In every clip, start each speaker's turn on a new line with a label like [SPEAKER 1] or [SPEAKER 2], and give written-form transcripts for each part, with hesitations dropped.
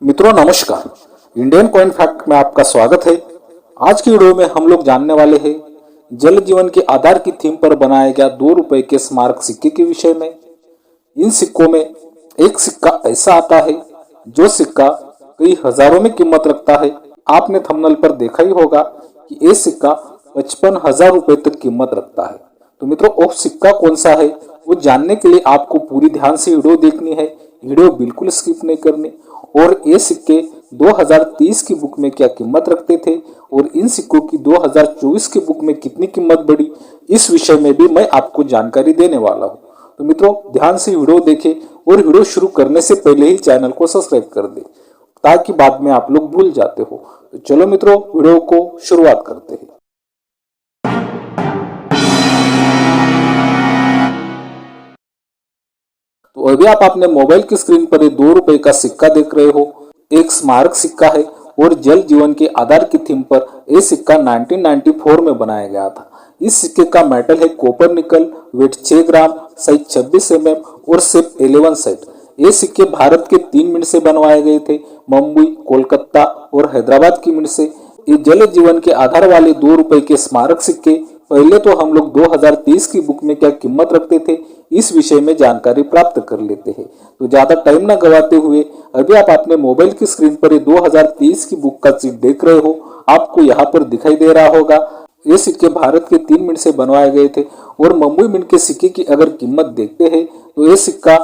[SPEAKER 1] मित्रों नमस्कार, Indian coin fact में आपका स्वागत है। आज की वीडियो में हम लोग जानने वाले हैं जल जीवन के आधार की थीम पर बनाया गया 2 रुपए के स्मारक सिक्के के विषय में। इन सिक्कों में एक सिक्का ऐसा आता है जो सिक्का कई हजारों में कीमत रखता है। आपने थंबनेल पर देखा ही होगा कि ये सिक्का 55,000 रुपए तक कीमत रखता है। तो मित्रों वो सिक्का कौन सा है वो जानने के लिए आपको पूरी ध्यान से वीडियो देखनी है, वीडियो बिल्कुल स्किप नहीं करनी। और ये सिक्के 2030 की बुक में क्या कीमत रखते थे और इन सिक्कों की 2024 की बुक में कितनी कीमत बढ़ी, इस विषय में भी मैं आपको जानकारी देने वाला हूँ। तो मित्रों ध्यान से वीडियो देखें और वीडियो शुरू करने से पहले ही चैनल को सब्सक्राइब कर दें ताकि बाद में आप लोग भूल जाते हो। तो चलो मित्रों वीडियो को शुरुआत करते हैं। तो अभी आप अपने मोबाइल की स्क्रीन पर ये 2 रुपए का सिक्का देख रहे हो। एक स्मारक सिक्का है और जल जीवन के आधार की थीम पर यह सिक्का 1994 में बनाया गया था। इस सिक्के का मेटल है कॉपर निकल, वेट 6 ग्राम, साइज 26 mm और सिर्फ 11 सेट। ये सिक्के भारत के 3 मिनट से बनवाए गए थे, मुंबई, कोलकाता और हैदराबाद की मिनट से। ये जल जीवन के आधार वाले 2 रुपए के स्मारक सिक्के पहले तो हम लोग 2030 की बुक में क्या कीमत रखते थे इस विषय में जानकारी प्राप्त कर लेते हैं। तो ज्यादा टाइम न गवाते हुए अभी आप अपने मोबाइल की स्क्रीन पर ये 2030 की बुक का सीट देख रहे हो। आपको यहाँ पर दिखाई दे रहा होगा ये सिक्के भारत के 3 मिनट से बनवाए गए थे। और मुंबई मिनट के सिक्के की अगर कीमत देखते हैं तो ये सिक्का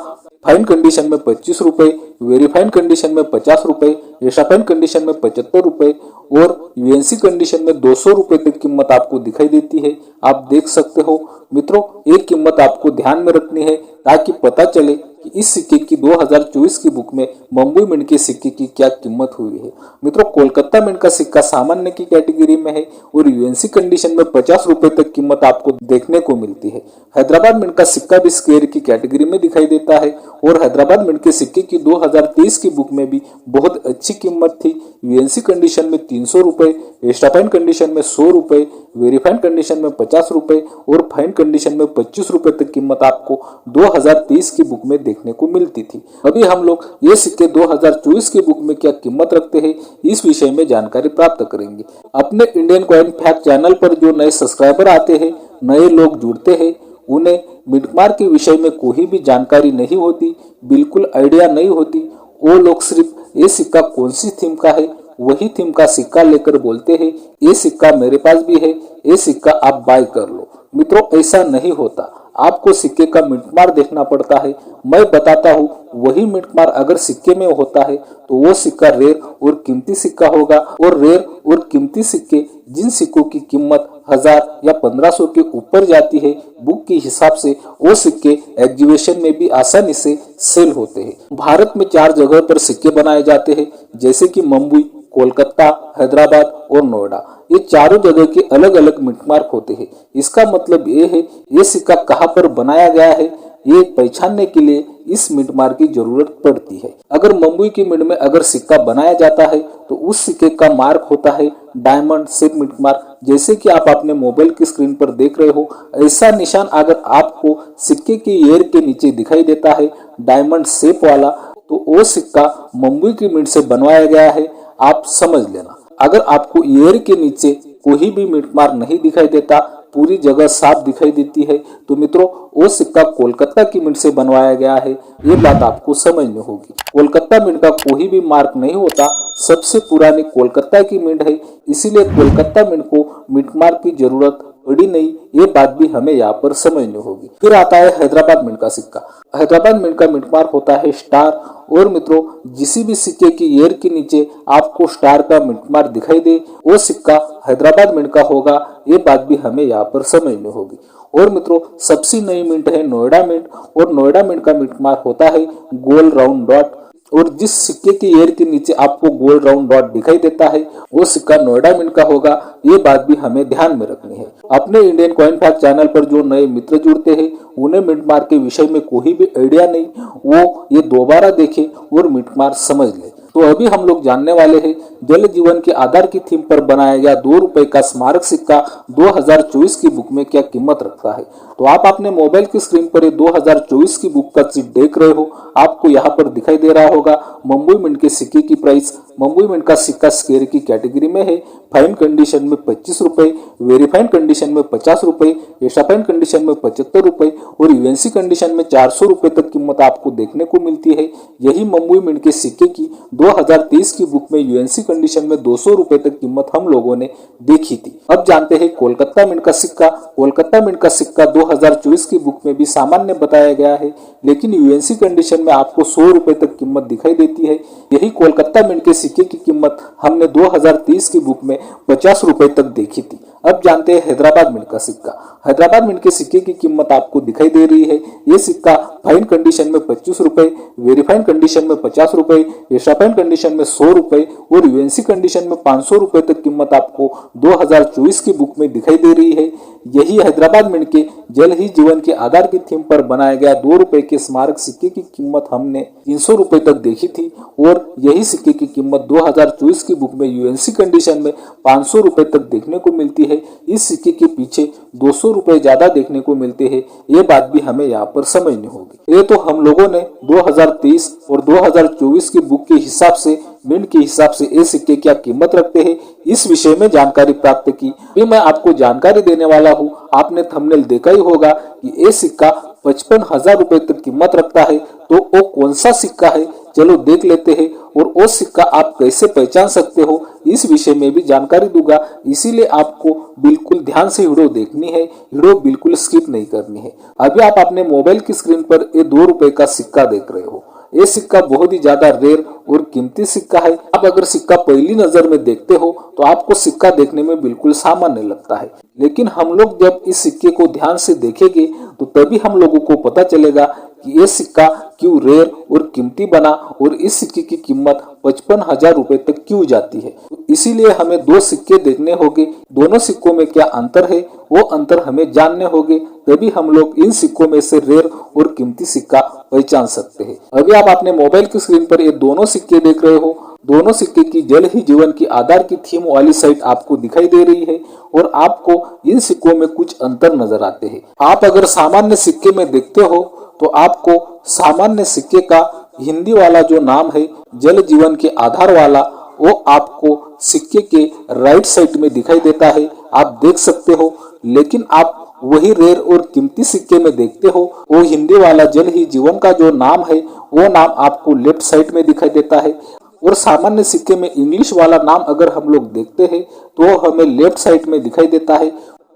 [SPEAKER 1] फाइन कंडीशन में 25 रुपए, वेरी फाइन कंडीशन में 50 रुपए, एक्स्ट्रा फाइन कंडीशन में 75 रुपए और यूएनसी कंडीशन में 200 रुपए तक कीमत आपको दिखाई देती है। आप देख सकते हो मित्रों, एक कीमत आपको ध्यान में रखनी है ताकि पता चले कि इस सिक्के की 2024 की बुक में मुंबई मिंट के सिक्के की क्या कीमत हुई है। मित्रों कोलकाता मिंट का सिक्का सामान्य की कैटेगरी में है और यूएनसी कंडीशन में 50 रुपए तक कीमत आपको देखने को मिलती है। हैदराबाद मिंट का सिक्का भी स्क्वायर की कैटेगरी में दिखाई देता है और हैदराबाद मिंट के सिक्के की 2023 की बुक में भी बहुत अच्छी कीमत थी। यूएनसी कंडीशन में 300 रुपए, एक्स्ट्रा फाइन कंडीशन में 100 रुपए, वेरी फाइन कंडीशन में 50 रुपए और फाइन कंडीशन में 25 रुपए तक कीमत आपको 2030 की बुक में देखने को मिलती थी। अभी हम लोग ये सिक्के 2024 की बुक में क्या कीमत रखते हैं इस विषय में जानकारी प्राप्त करेंगे। अपने इंडियन कॉइन फैक्ट चैनल पर जो नए सब्सक्राइबर आते हैं, नए लोग जुड़ते हैं, उन्हें मिंटमार्क के विषय में कोई भी जानकारी नहीं होती, बिल्कुल आइडिया नहीं होती। वो लोग सिर्फ ये सिक्का कौन सी थीम का है वही थीम का सिक्का लेकर बोलते हैं ये सिक्का मेरे पास भी है, ये सिक्का आप बाय कर लो। मित्रों ऐसा नहीं होता, आपको सिक्के का मिंटमार्क देखना पड़ता है। मैं बताता हूँ वही मिंटमार्क अगर सिक्के में होता है तो वो सिक्का रेयर और कीमती सिक्का होगा। और रेयर और कीमती सिक्के जिन सिक्कों की कीमत 1000 या 1500 के ऊपर जाती है बुक के हिसाब से, वो सिक्के एग्जीबिशन में भी आसानी से सेल होते हैं। भारत में 4 जगह पर सिक्के बनाए जाते हैं जैसे कि मुंबई, कोलकाता, हैदराबाद और नोएडा। ये चारों जगह के अलग अलग मिंटमार्क होते हैं। इसका मतलब ये है ये सिक्का कहाँ पर बनाया गया है ये पहचानने के लिए इस मिंटमार्क की जरूरत पड़ती है। अगर मुंबई की मिंट में अगर सिक्का बनाया जाता है तो उस सिक्के का मार्क होता है डायमंड शेप मिंटमार्क, जैसे कि आप अपने मोबाइल की स्क्रीन पर देख रहे हो। ऐसा निशान अगर आपको सिक्के के ईयर के नीचे दिखाई देता है डायमंड शेप वाला, तो वो सिक्का मुंबई की मिंट से बनवाया गया है, आप समझ लेना। अगर आपको ईयर के नीचे कोई भी मिंटमार्क नहीं दिखाई देता, पूरी जगह साफ दिखाई देती है, तो मित्रों वो सिक्का कोलकाता की मिंट से बनवाया गया है, ये बात आपको समझनी होगी। कोलकाता मिंट का कोई भी मार्क नहीं होता, सबसे पुरानी कोलकाता की मिंट है, इसीलिए कोलकाता मिंट को मिंटमार्क की जरूरत पड़ी नहीं, ये बात भी हमें यहाँ पर समझनी होगी। फिर आता है हैदराबाद मिंट का सिक्का। हैदराबाद मिंट का मिंटमार्क होता है स्टार। और मित्रों जिस भी सिक्के की ईयर के नीचे आपको स्टार का मिंटमार्क दिखाई दे वो सिक्का हैदराबाद मिंट का होगा, ये बात भी हमें यहाँ पर समझनी होगी। और मित्रों सबसे नई मिंट है नोएडा मिंट और नोएडा मिंट का मिंटमार्क होता है गोल राउंड डॉट। और जिस सिक्के की ईयर के नीचे आपको गोल राउंड डॉट दिखाई देता है वो सिक्का नोएडा मिंट का होगा, ये बात भी हमें ध्यान में रखनी है। अपने इंडियन कॉइन फैक्ट चैनल पर जो नए मित्र जुड़ते हैं उन्हें मिंटमार्क के विषय में कोई भी आइडिया नहीं, वो ये दोबारा देखें और मिंटमार्क समझ ले। तो अभी हम लोग जानने वाले हैं जल जीवन के आधार की थीम पर बनाया गया 2 रुपए का स्मारक सिक्का 2024 की बुक में क्या कीमत रखता है। तो आप अपने मोबाइल की स्क्रीन पर ये 2024 की बुक का चीट देख रहे हो। आपको यहाँ पर दिखाई दे रहा होगा मुंबई मिंट के सिक्के की प्राइस। मुंबई मिंट का सिक्का स्क्वायर की कैटेगरी में है। फाइन कंडीशन में 25 रुपए, वेरीफाइड कंडीशन में 50 रुपए, एक्स्ट्रा फाइन कंडीशन में 75 रुपए और यूएनसी कंडीशन में 400 रुपए तक कीमत आपको देखने को मिलती है। यही मुंबई मिंट के सिक्के की 2023 की बुक में यूएनसी कंडीशन में 200 रुपए तक कीमत हम लोगों ने देखी थी। अब जानते हैं कोलकाता मिंट का सिक्का। कोलकाता मिंट का सिक्का 2024 की बुक में भी सामान्य बताया गया है, लेकिन यूएनसी कंडीशन में आपको 100 रुपए तक कीमत दिखाई देती है। यही कोलकाता मिंट के सिक्के की कीमत हमने 2030 की बुक में 50 रुपए तक देखी थी। अब जानते हैं हैदराबाद मिंट का सिक्का। हैदराबाद मिंट के सिक्के की कीमत आपको दिखाई दे रही है। ये सिक्का फाइन कंडीशन में 25 रुपए, वेरीफाइड कंडीशन में 50 रुपए, एक्स्ट्रा फाइन कंडीशन में 100 रुपए और यूएनसी कंडीशन में 500 रुपए तक कीमत आपको 2024 की बुक में दिखाई दे रही है। यही हैदराबाद मिंट के जल ही जीवन के आधार की थीम पर बनाया गया 2 रुपए के स्मारक सिक्के की कीमत हमने 300 रुपए तक देखी थी और यही सिक्के की कीमत 2024 की बुक में यूएनसी कंडीशन में 500 रुपए तक देखने को मिलती है। इस सिक्के के पीछे 200 रुपए ज्यादा देखने को मिलते हैं। ये बात भी हमें यहाँ पर समझनी होगी। ये तो हम लोगों ने 2023 और 2024 की बुक के हिसाब से, मिंट के हिसाब से ये सिक्के क्या कीमत रखते हैं, इस विषय में जानकारी प्राप्त की। भी मैं आपको जानकारी देने वाला हूँ। आपने थंबनेल देखा ही होगा कि ये सिक्का 55,000 रुपए तक कीमत रखता है। तो वो कौन सा सिक्का है, चलो देख लेते हैं। और वो सिक्का आप कैसे पहचान सकते हो, इस विषय में भी जानकारी दूंगा। इसीलिए आपको बिल्कुल ध्यान से वीडियो देखनी है, वीडियो बिल्कुल स्किप नहीं करनी है। अभी आप अपने मोबाइल की स्क्रीन पर ये 2 रुपए का सिक्का देख रहे हो। ये सिक्का बहुत ही ज्यादा रेयर और कीमती सिक्का है। आप अगर सिक्का पहली नजर में देखते हो तो आपको सिक्का देखने में बिल्कुल सामान्य लगता है, लेकिन हम लोग जब इस सिक्के को ध्यान से देखेंगे तो तभी हम लोगों को पता चलेगा कि ये सिक्का क्यों रेयर और कीमती बना और इस सिक्के की कीमत 55,000 रुपए तक क्यों जाती है। तो इसीलिए हमें 2 सिक्के देखने होंगे। दोनों सिक्कों में क्या अंतर है वो अंतर हमें जानने होंगे, तभी हम लोग इन सिक्कों में से रेयर और कीमती सिक्का पहचान सकते हैं। अभी आप अपने मोबाइल की स्क्रीन पर ये दोनों सिक्के देख रहे हो। दोनों सिक्के की जल ही जीवन की आधार की थीम वाली साइड आपको दिखाई दे रही है और आपको इन सिक्कों में कुछ अंतर नजर आते हैं। आप अगर सामान्य सिक्के में देखते हो तो आपको सामान्य सिक्के का हिंदी वाला जो नाम है जल जीवन के आधार वाला, वो आपको सिक्के के राइट साइड में दिखाई देता है, आप देख सकते हो। लेकिन आप वही रेयर और कीमती सिक्के में देखते हो, वो हिंदी वाला जल ही जीवन का जो नाम है वो नाम आपको लेफ्ट साइड में दिखाई देता है। और सामान्य सिक्के में इंग्लिश वाला नाम अगर हम लोग देखते हैं तो हमें लेफ्ट साइड में दिखाई देता है।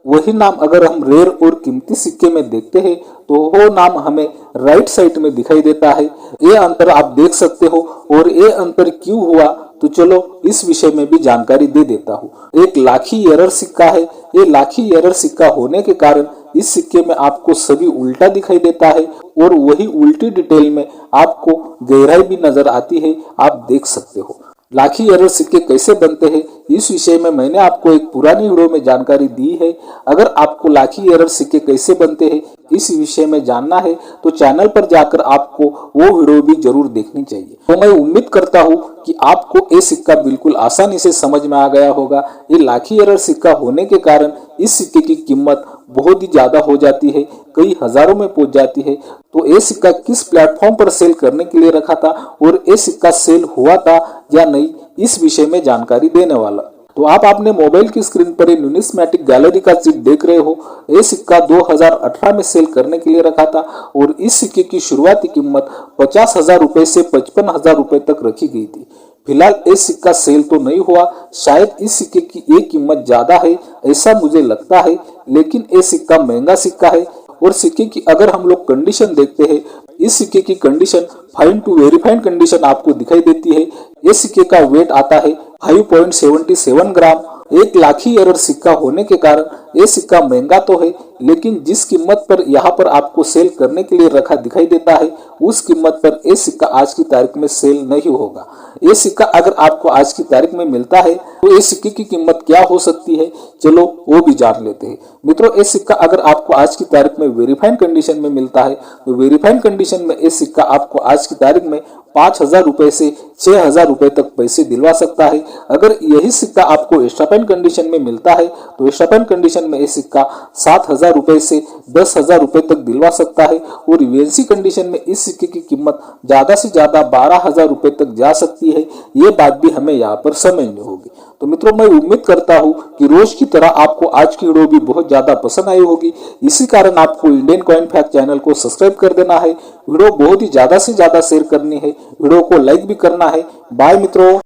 [SPEAKER 1] वही नाम अगर हम रेयर और कीमती सिक्के में देखते हैं तो वो नाम हमें राइट साइड में दिखाई देता है। ये अंतर आप देख सकते हो। और ये अंतर क्यों हुआ तो चलो इस विषय में भी जानकारी दे देता हूँ। एक लाखी एरर सिक्का है। ये लाखी एरर सिक्का होने के कारण इस सिक्के में आपको सभी उल्टा दिखाई देता है और वही उल्टी डिटेल में आपको गहराई भी नजर आती है, आप देख सकते हो। लाखी एरर सिक्के कैसे बनते हैं इस विषय में मैंने आपको एक पुरानी वीडियो में जानकारी दी है। अगर आपको लाखी एरर सिक्के कैसे बनते हैं इस विषय में जानना है तो चैनल पर जाकर आपको वो वीडियो भी जरूर देखनी चाहिए। तो मैं उम्मीद करता हूँ कि आपको ये सिक्का बिल्कुल आसानी से समझ में आ गया होगा। ये लाखी एरर सिक्का होने के कारण इस सिक्के की कीमत बहुत ही ज्यादा हो जाती है, कई हजारों में पहुंच जाती है। तो ये सिक्का किस प्लेटफॉर्म पर सेल करने के लिए रखा था और ये सिक्का सेल हुआ था या नहीं, इस विषय में जानकारी देने वाला। तो आप अपने मोबाइल की स्क्रीन पर न्यूमिस्मेटिक गैलरी का चीट देख रहे हो। ये सिक्का 2018 में सेल करने के लिए रखा था और इस सिक्के की शुरुआती कीमत 50,000 रुपए से 55,000 रुपए तक रखी गई थी। फिलहाल ये सिक्का सेल तो नहीं हुआ, शायद इस सिक्के की ये कीमत ज्यादा है ऐसा मुझे लगता है, लेकिन ये सिक्का महंगा सिक्का है। और सिक्के की अगर हम लोग कंडीशन देखते हैं, इस सिक्के की condition fine to verified condition आपको दिखाई देती है। ये सिक्के का वेट आता है 5.77 ग्राम। एक लाखी एरर सिक्का होने के कारण ये सिक्का महंगा तो है, लेकिन जिस कीमत पर यहाँ पर आपको सेल करने के लिए रखा दिखाई देता है उस कीमत पर ये सिक्का आज की तारीख में सेल नहीं होगा। ये सिक्का अगर आपको आज की तारीख में मिलता है तो ये सिक्के की कीमत क्या हो सकती है, चलो वो भी जान लेते हैं। मित्रों, ये सिक्का अगर आपको आज की तारीख में वेरीफाइड कंडीशन में मिलता है तो वेरीफाइड कंडीशन में ये सिक्का आपको आज की तारीख में 5,000 रुपए से 6,000 रुपए तक पैसे दिलवा सकता है। अगर यही सिक्का आपको एक्स्ट्रा कंडीशन में मिलता है तो एक्स्ट्रा कंडीशन में ये सिक्का 7,000 रुपए से 10,000 रुपए तक दिलवा सकता है और यूएनसी कंडीशन में इस सिक्के की कीमत ज्यादा से ज्यादा 12,000 रुपए तक जा सकती है। ये बात भी हमें यहाँ पर समझनी होगी। तो मित्रों, मैं उम्मीद करता हूँ कि रोज की तरह आपको आज की वीडियो भी बहुत ज्यादा पसंद आई होगी। इसी कारण आपको इंडियन कॉइन फैक्ट चैनल को सब्सक्राइब कर देना है, वीडियो बहुत ही ज्यादा से ज्यादा शेयर करनी है, वीडियो को लाइक भी करना है। बाय मित्रों।